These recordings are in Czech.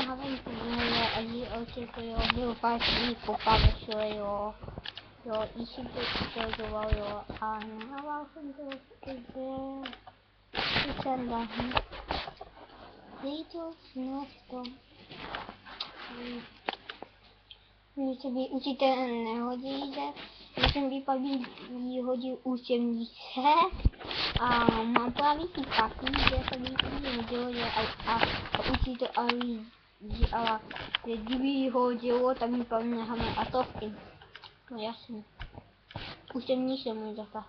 nahávajte moje ani očeto jo, byl pásný popavešo jo. Jo, i jsem to ukazoval jo a nahával jsem to zde. Jsem dahý. Dejto snad to. Mně se by učitel nehodí, že jsem by pak vyhodil učebnice a mám právě ty taky, že jsem by vyhodil, že a učitel ale že kdyby hodilo, tak mi pak necháme atovky. No jasně. Učebnice mu zase.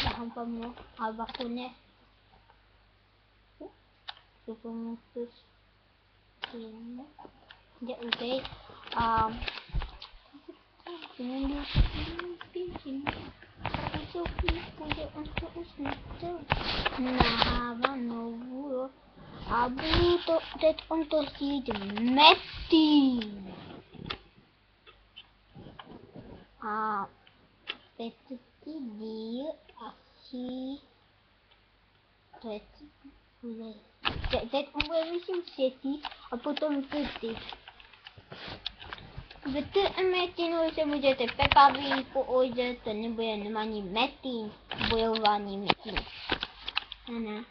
Nechám pak mnou, ale baku ne. Supomůžu Dạ ok. Nahavanovu a budu to teď on to chtít metý. A petý díl asi teď on bude myslím třetí a potom ty. V Metinu se můžete překvapit, použít, to nebude normální Metin, bojování Metin. Ano.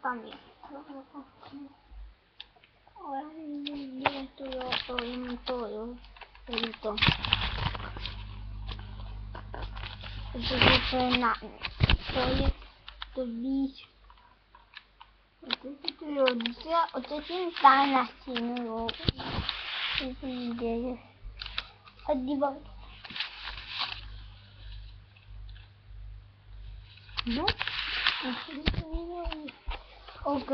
Tam je. Ale je to jo, to je to jo. To je to. To je to víc. Jo, já otevřím stále na stínu, jo. Co se jí děje? A dívat. No. OK.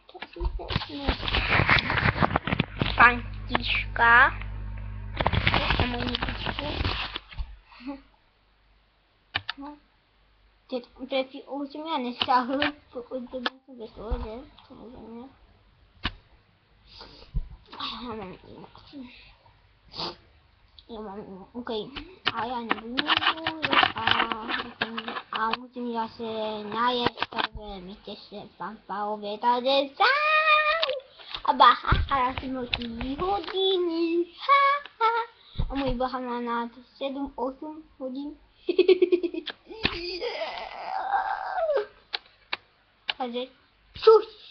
Co si teď Pantiška. A moji tyčku. No. Teď už jsem já nesáhl, pokud to byl to veslo, že? Samozřejmě. Já mám jinak. Já mám jinak. OK. A já nebudu a musím zase najet, takže mi těžce pan Paovi tady sám. A baha, a já si musím hodiny. A můj baha má na 7-8 hodin. Takže, čus!